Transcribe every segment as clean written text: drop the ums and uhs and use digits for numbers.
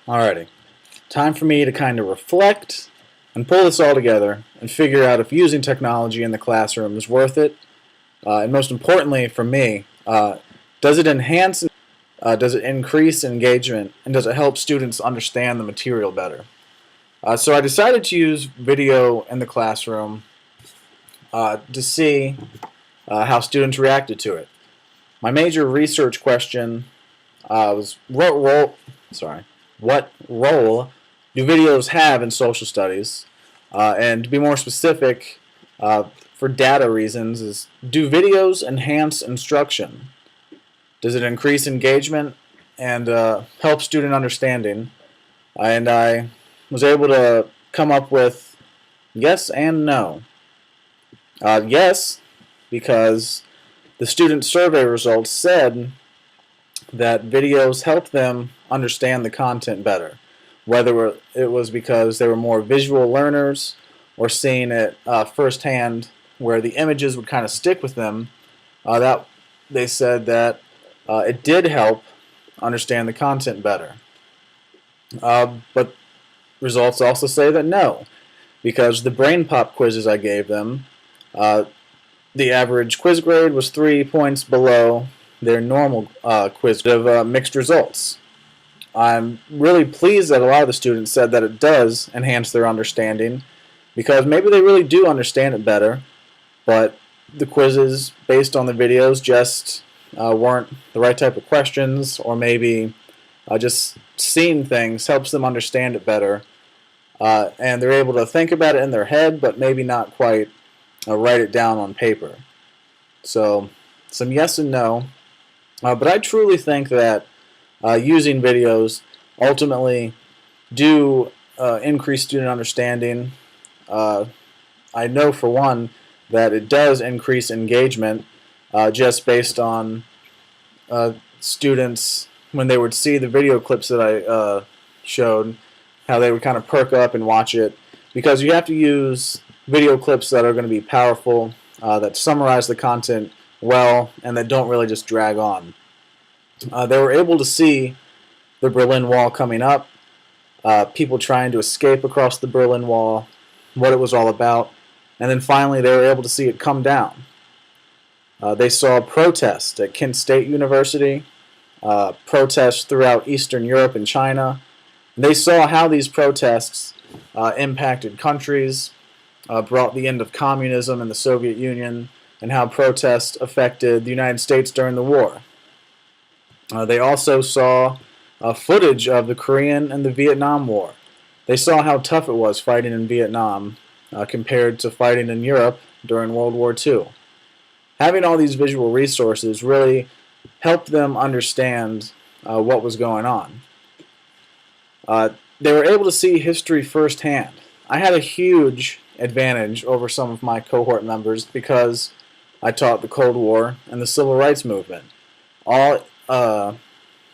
Alrighty, time for me to kind of reflect and pull this all together and figure out if using technology in the classroom is worth it, and most importantly for me, does it enhance, does it increase engagement, and does it help students understand the material better? So I decided to use video in the classroom to see how students reacted to it. My major research question was what role do videos have in social studies? And to be more specific, for data reasons, is do videos enhance instruction? Does it increase engagement and help student understanding? And I was able to come up with yes and no. Yes, because the student survey results said that videos helped them understand the content better, whether it was because they were more visual learners or seeing it firsthand where the images would kind of stick with them. That they said that it did help understand the content better. But results also say that no, because the brain pop quizzes I gave them, the average quiz grade was 3 points below their normal quiz of mixed results. I'm really pleased that a lot of the students said that it does enhance their understanding because maybe they really do understand it better, but the quizzes based on the videos just weren't the right type of questions, or maybe just seeing things helps them understand it better, and they're able to think about it in their head but maybe not quite write it down on paper. So some yes and no. But I truly think that using videos ultimately do increase student understanding. I know for one that it does increase engagement just based on students, when they would see the video clips that I showed, how they would kind of perk up and watch it, because you have to use video clips that are going to be powerful, that summarize the content well, and that don't really just drag on. They were able to see the Berlin Wall coming up, people trying to escape across the Berlin Wall, what it was all about, and then finally they were able to see it come down. They saw a protest at Kent State University, protests throughout Eastern Europe and China. They saw how these protests impacted countries, brought the end of communism in the Soviet Union, and how protests affected the United States during the war. They also saw footage of the Korean and the Vietnam War. They saw how tough it was fighting in Vietnam compared to fighting in Europe during World War II. Having all these visual resources really helped them understand what was going on. They were able to see history firsthand. I had a huge advantage over some of my cohort members because I taught the Cold War and the Civil Rights Movement. All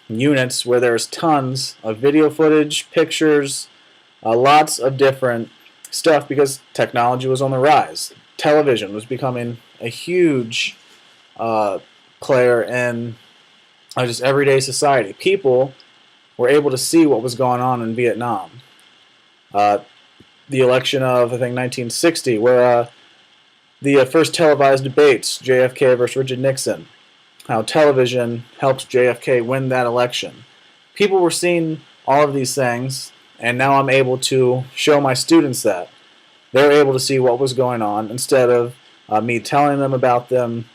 units where there's tons of video footage, pictures, lots of different stuff, because technology was on the rise. Television was becoming a huge player in just everyday society. People were able to see what was going on in Vietnam. The election of, I think, 1960, where the first televised debates, JFK versus Richard Nixon, how television helped JFK win that election. People were seeing all of these things, and now I'm able to show my students that. They're able to see what was going on instead of me telling them about them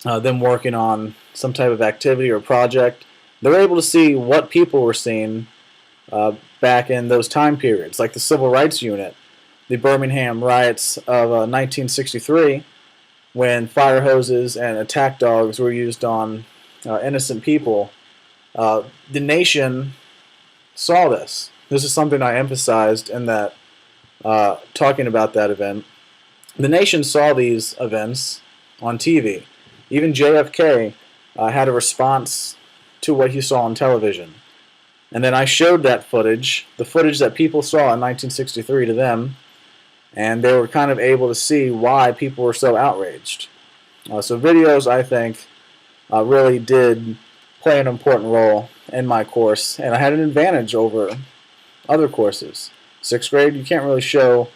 working on some type of activity or project. They're able to see what people were seeing back in those time periods, like the Civil Rights Unit, the Birmingham riots of 1963, when fire hoses and attack dogs were used on innocent people. The nation saw this. This is something I emphasized in that talking about that event. The nation saw these events on TV. Even JFK had a response to what he saw on television. And then I showed that footage, the footage that people saw in 1963 to them, and they were kind of able to see why people were so outraged. So videos, I think, really did play an important role in my course, and I had an advantage over other courses. 6th grade, you can't really show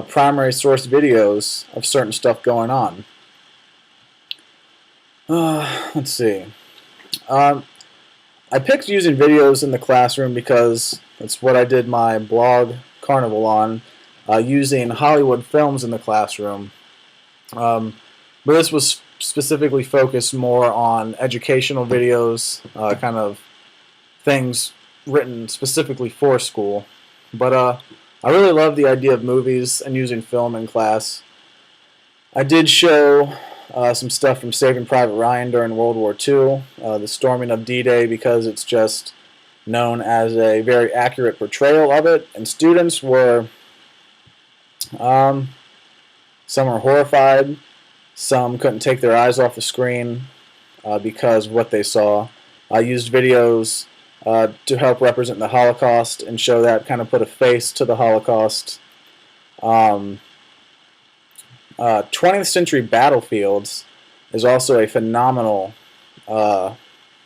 primary source videos of certain stuff going on. Let's see. I picked using videos in the classroom because that's what I did my blog Carnival on, using Hollywood films in the classroom. But this was specifically focused more on educational videos, kind of things written specifically for school. But I really love the idea of movies and using film in class. I did show some stuff from Saving Private Ryan during World War II, the storming of D-Day, because it's just known as a very accurate portrayal of it, and students were, some were horrified, some couldn't take their eyes off the screen because of what they saw. I used videos to help represent the Holocaust and show that, kind of put a face to the Holocaust. 20th Century Battlefields is also a phenomenal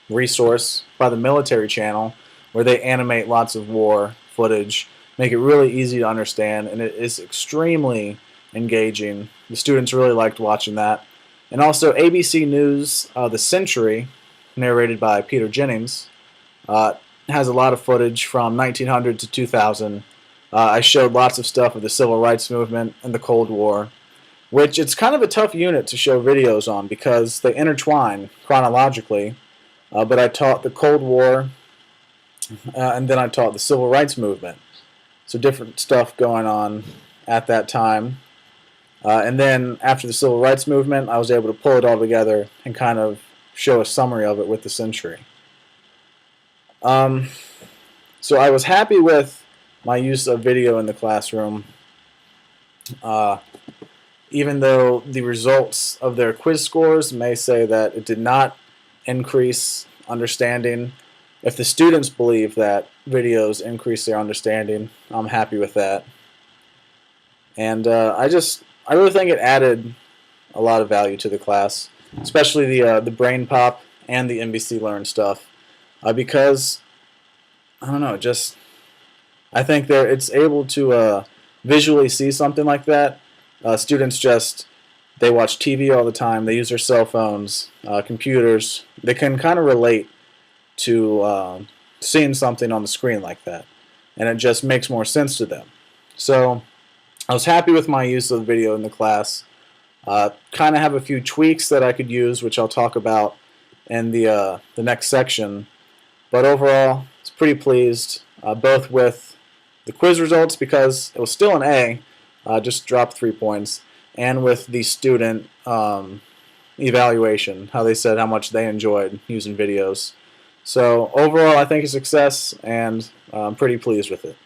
resource by the Military Channel, where they animate lots of war footage, make it really easy to understand, and it is extremely engaging. The students really liked watching that. And also ABC News, The Century, narrated by Peter Jennings, has a lot of footage from 1900 to 2000. I showed lots of stuff of the Civil Rights Movement and the Cold War, which it's kind of a tough unit to show videos on because they intertwine chronologically. But I taught the Cold War, and then I taught the Civil Rights Movement. So different stuff going on at that time. And then after the Civil Rights Movement, I was able to pull it all together and kind of show a summary of it with the century. So I was happy with my use of video in the classroom, even though the results of their quiz scores may say that it did not increase understanding. If the students believe that videos increase their understanding, I'm happy with that. And I really think it added a lot of value to the class, especially the Brain Pop and the NBC Learn stuff, because I don't know, I think it's able to visually see something like that. Students they watch TV all the time, they use their cell phones, computers. They can kind of relate to seeing something on the screen like that, and it just makes more sense to them. So I was happy with my use of the video in the class. Kind of have a few tweaks that I could use, which I'll talk about in the next section. But overall, I was pretty pleased, both with the quiz results, because it was still an A, just dropped 3 points, and with the student evaluation, how they said how much they enjoyed using videos. So overall, I think a success, and I'm pretty pleased with it.